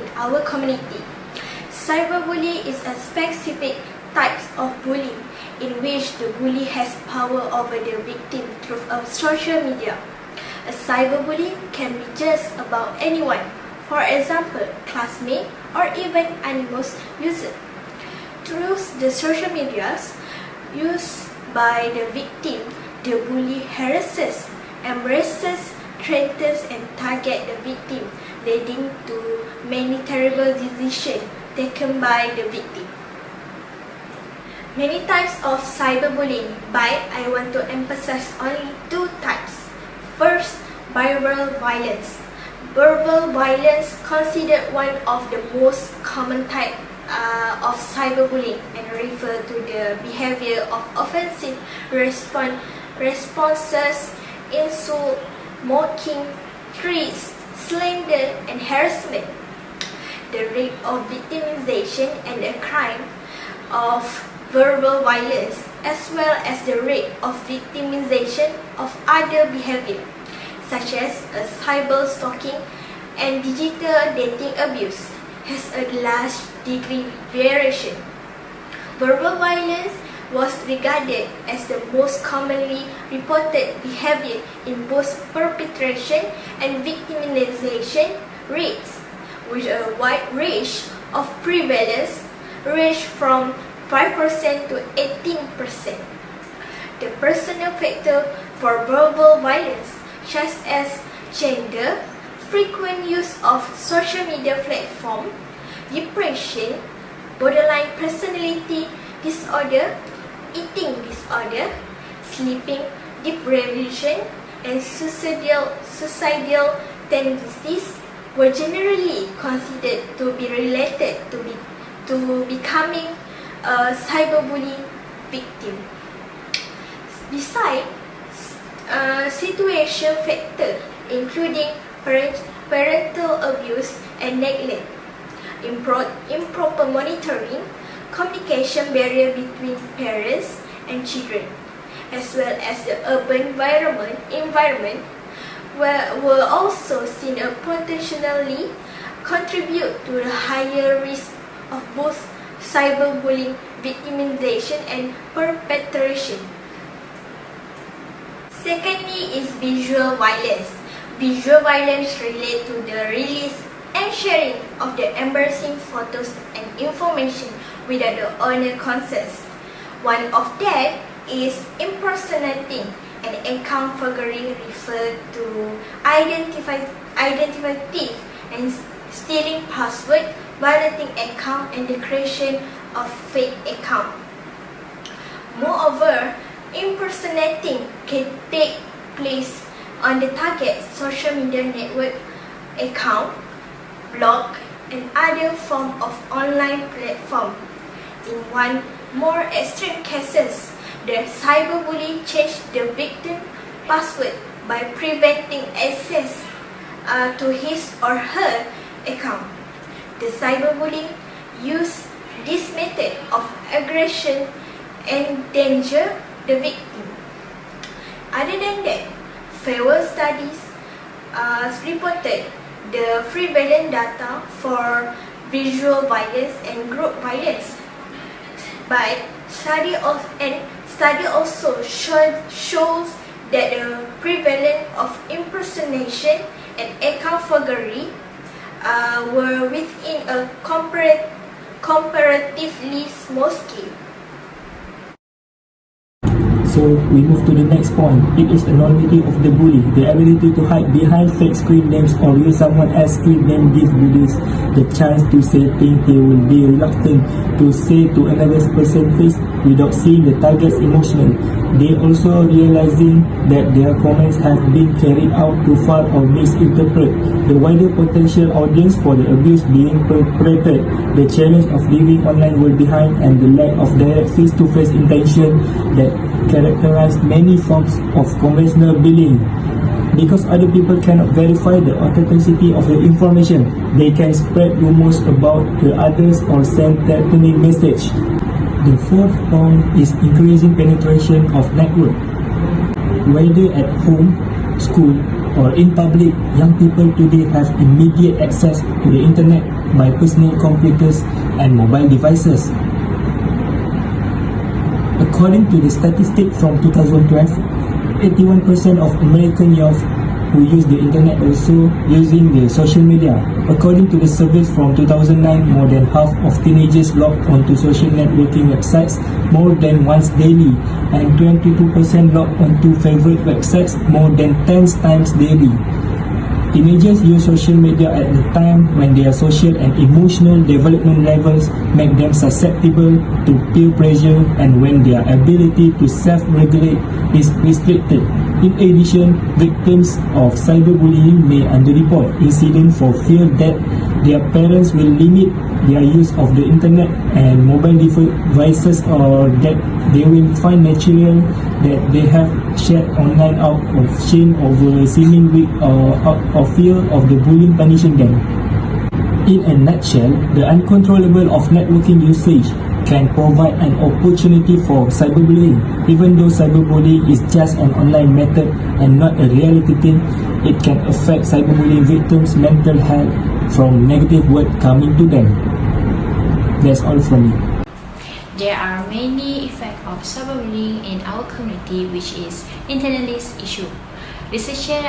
in our community. Cyberbullying is a specific type of bullying in which the bully has power over the victim through social media. A cyberbully can be just about anyone, for example, classmates or even anonymous users. Through the social medias used by the victim, the bully harasses, embraces, threatens and targets the victim, leading to many terrible decisions taken by the victim. Many types of cyberbullying, but I want to emphasize only two types. First, verbal violence. Verbal violence considered one of the most common types of cyberbullying and refer to the behavior of offensive responses, insult, mocking, threats, slander, and harassment. The rate of victimization and the crime of verbal violence, as well as the rate of victimization of other behavior, such as cyber stalking and digital dating abuse, has a large degree variation. Verbal violence was regarded as the most commonly reported behavior in both perpetration and victimization rates, with a wide range of prevalence ranged from 5% to 18%. The personal factor for verbal violence, such as gender, frequent use of social media platforms, depression, borderline personality disorder, eating disorder, sleeping deprivation, and suicidal tendencies were generally considered to be related to becoming a cyberbullying victim. Besides, situation factors including parental abuse and neglect, improper monitoring, communication barrier between parents and children, as well as the urban environment were also seen to potentially contribute to the higher risk of both cyberbullying, victimization, and perpetration. Secondly is visual violence. Visual violence relates to the release and sharing of the embarrassing photos and information without the owner consent. One of that is impersonating an account forgery, referred to identify thief and stealing password, violating account, and the creation of fake account. Moreover, impersonating can take place on the target social media network account, blog, and other form of online platform. In one more extreme cases, the cyberbully changed the victim password by preventing access to his or her account. The cyberbully used this method of aggression and endanger the victim. Other than that, several studies reported the prevalent data for visual violence and group violence. But study also shows that the prevalence of impersonation and account forgery were within a comparatively small scale. So we move to the next point. It is the anonymity of the bully. The ability to hide behind fake screen names or use someone else's screen name gives bullies the chance to say things they will be reluctant to say to another person's face without seeing the target's emotion. They also realizing that their comments have been carried out too far or misinterpreted the wider potential audience for the abuse being perpetrated. The challenge of living online world behind and the lack of direct face-to-face interaction that characterize many forms of conventional bullying. Because other people cannot verify the authenticity of the information, they can spread rumors about the others or send threatening message. The fourth point is increasing penetration of network. Whether at home, school, or in public, young people today have immediate access to the internet by personal computers and mobile devices. According to the statistic from 2012, 81% of American youth who use the internet also using the social media. According to the survey from 2009, more than half of teenagers log onto social networking websites more than once daily, and 22% log onto favorite websites more than 10 times daily. Teenagers use social media at the time when their social and emotional development levels make them susceptible to peer pressure and when their ability to self-regulate is restricted. In addition, victims of cyberbullying may underreport incidents for fear that their parents will limit their use of the internet and mobile devices, or that they will find material that they have shared online out of shame over seeming weak or out of fear of the bullying punishing them. In a nutshell, the uncontrollable of networking usage can provide an opportunity for cyberbullying. Even though cyberbullying is just an online method and not a reality thing, it can affect cyberbullying victims' mental health from negative words coming to them. That's all from me. There are many effects of cyberbullying in our community, which is internalist issue. Researchers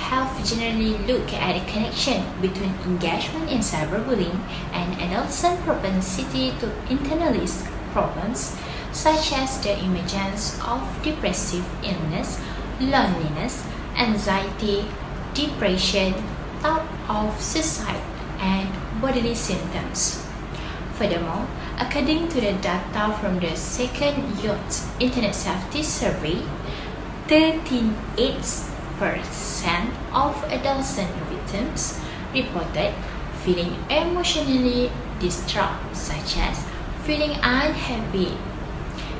have generally looked at a connection between engagement in cyberbullying and adolescent propensity to internalist problems, such as the emergence of depressive illness, loneliness, anxiety, depression, thought of suicide, and bodily symptoms. Furthermore, according to the data from the second Youth Internet Safety Survey, 38% of adolescent victims reported feeling emotionally distraught, such as feeling unhappy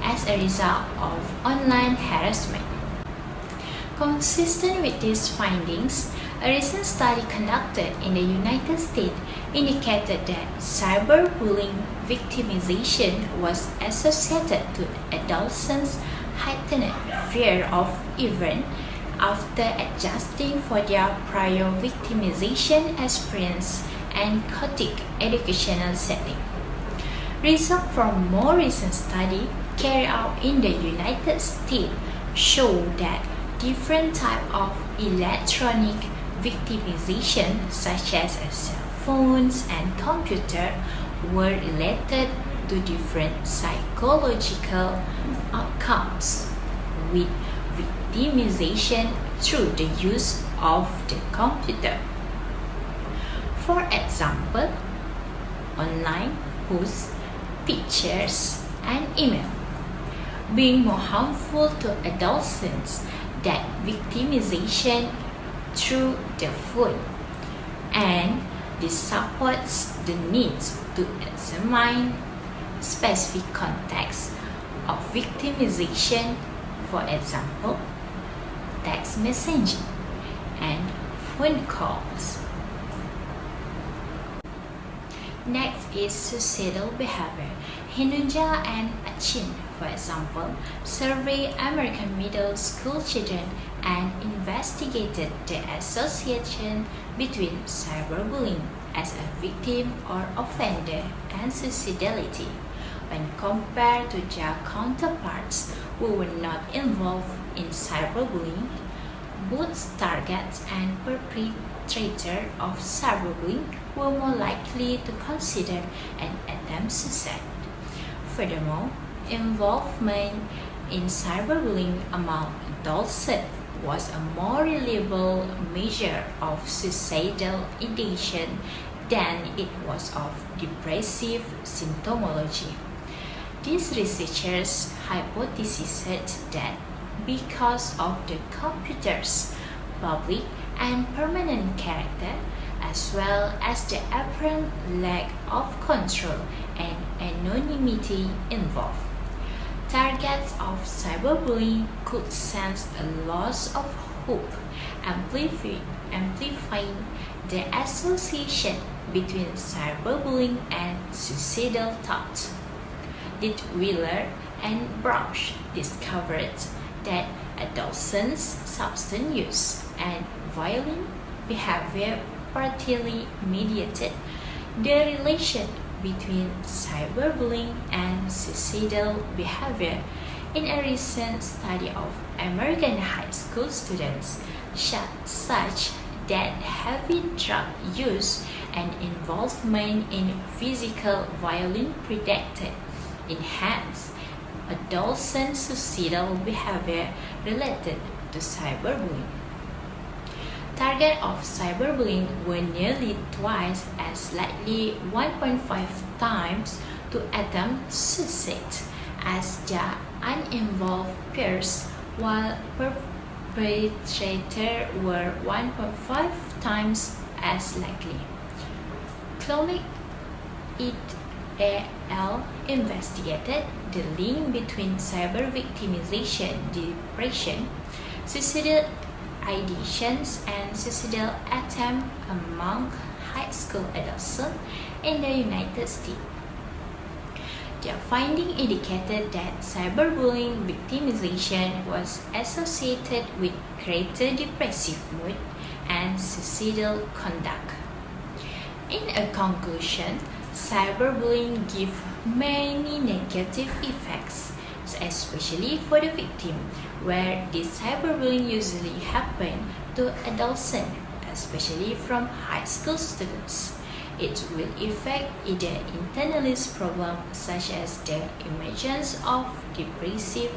as a result of online harassment. Consistent with these findings, a recent study conducted in the United States indicated that cyberbullying victimization was associated to adolescents' heightened fear of even after adjusting for their prior victimization experience and chaotic educational setting. Results from more recent study carried out in the United States show that different types of electronic victimization, such as cell phones and computers, were related to different psychological outcomes, with victimization through the use of the computer. For example, online posts, pictures, and email being more harmful to adolescents than victimization through the phone, and this supports the need to examine specific contexts of victimization, for example, text messaging and phone calls. Next is suicidal behavior. Hinunja and Achin, for example, surveyed American middle school children and investigated the association between cyberbullying as a victim or offender and suicidality when compared to their counterparts who were not involved in cyberbullying. Both targets and perpetrators of cyberbullying were more likely to consider an attempt suicide. Furthermore, involvement in cyberbullying among adolescents was a more reliable measure of suicidal ideation than it was of depressive symptomology. These researchers hypothesized that because of the computer's public and permanent character, as well as the apparent lack of control and anonymity involved, targets of cyberbullying could sense a loss of hope, amplifying the association between cyberbullying and suicidal thoughts. Wheeler and Brush discovered that adolescents' substance use and violent behavior partly mediated the relation between cyberbullying and suicidal behavior in a recent study of American high school students such that heavy drug use and involvement in physical violence predicted enhanced adolescent suicidal behavior related to cyberbullying. Targets of cyberbullying were nearly twice as likely 1.5 times to attempt suicide as their uninvolved peers, while perpetrators were 1.5 times as likely. Chloe et al. Investigated the link between cyber victimization, depression, suicidal ideations, and suicidal attempts among high school adolescents in the United States. Their finding indicated that cyberbullying victimization was associated with greater depressive mood and suicidal conduct. In a conclusion, cyberbullying gives many negative effects, especially for the victim, where this cyberbullying usually happens to adolescents, especially from high school students. It will affect either internalized problems such as the emergence of depressive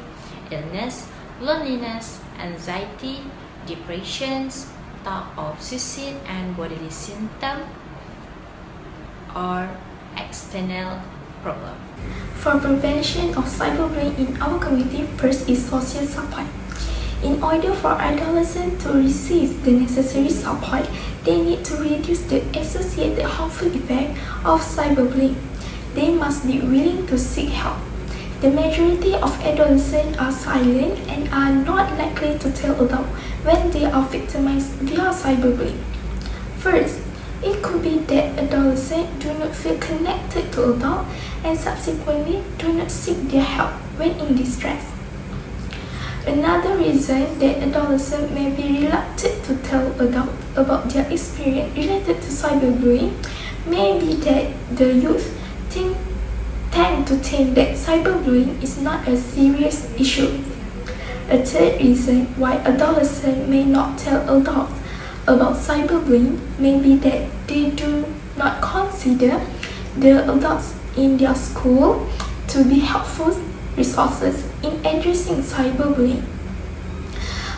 illness, loneliness, anxiety, depression, thought of suicide, and bodily symptoms, or external problem. For prevention of cyberbullying in our community, first is social support. In order for adolescents to receive the necessary support, they need to reduce the associated harmful effect of cyberbullying. They must be willing to seek help. The majority of adolescents are silent and are not likely to tell adults when they are victimized via cyberbullying. First, it could be that adolescents do not feel connected to adults and subsequently do not seek their help when in distress. Another reason that adolescents may be reluctant to tell adults about their experience related to cyberbullying may be that the youth tend to think that cyberbullying is not a serious issue. A third reason why adolescents may not tell adults about cyberbullying may be that they do not consider the adults in their school to be helpful resources in addressing cyberbullying.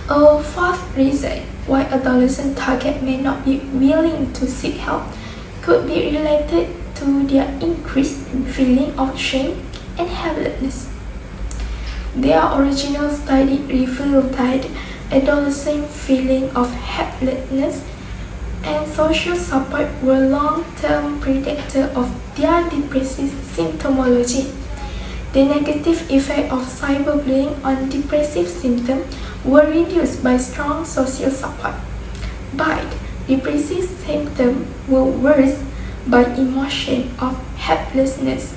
A fourth reason why adolescent targets may not be willing to seek help could be related to their increased feeling of shame and helplessness. Their original study revealed that adolescent feeling of helplessness and social support were long-term predictors of their depressive symptomology. The negative effect of cyberbullying on depressive symptoms were reduced by strong social support, but depressive symptoms were worse by emotion of helplessness.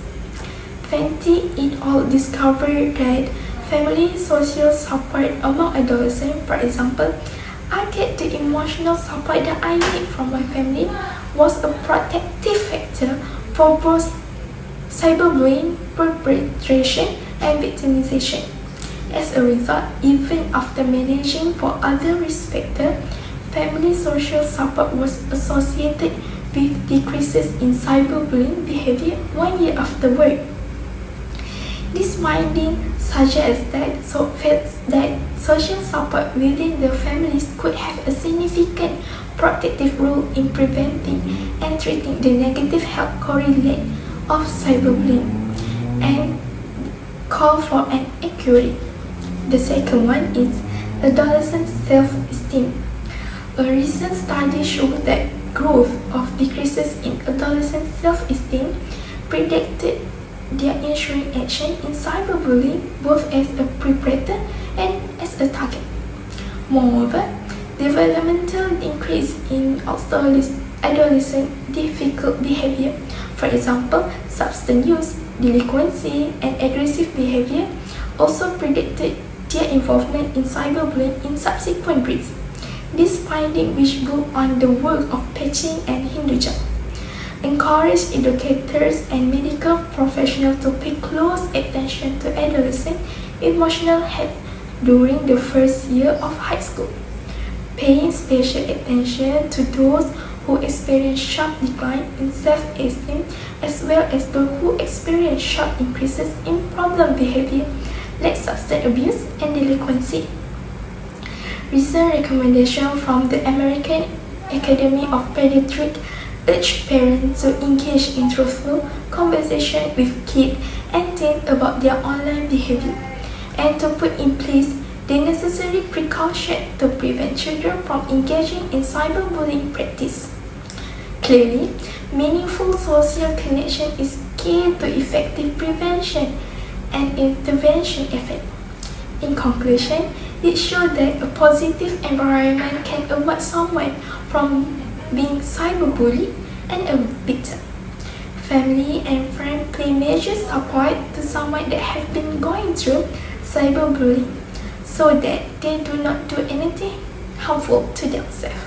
Fenty et al. Discovered that family social support among adolescents, for example, I get the emotional support that I need from my family, was a protective factor for both cyberbullying, perpetration, and victimization. As a result, even after managing for other risk factors, family social support was associated with decreases in cyberbullying behavior 1 year afterward. This finding suggests that social support within the families could have a significant protective role in preventing and treating the negative health correlate of cyberbullying and call for an inquiry. The second one is adolescent self-esteem. A recent study showed that growth of decreases in adolescent self-esteem predicted their ensuing action in cyberbullying both as a perpetrator and as a target. Moreover, developmental increase in adolescent difficult behavior, for example, substance use, delinquency, and aggressive behavior, also predicted their involvement in cyberbullying in subsequent grades. This finding, which built on the work of Pechin and Hinduja, encourage educators and medical professionals to pay close attention to adolescent emotional health during the first year of high school, paying special attention to those who experience sharp decline in self-esteem as well as those who experience sharp increases in problem behavior like substance abuse and delinquency. Recent recommendations from the American Academy of Pediatrics urge parents to engage in truthful conversation with kids and teens about their online behavior, and to put in place the necessary precautions to prevent children from engaging in cyberbullying practice. Clearly, meaningful social connection is key to effective prevention and intervention effort. In conclusion, it shows that a positive environment can avoid someone from being cyberbullied and a victim. Family and friends play major support to someone that have been going through cyberbullying so that they do not do anything harmful to themselves.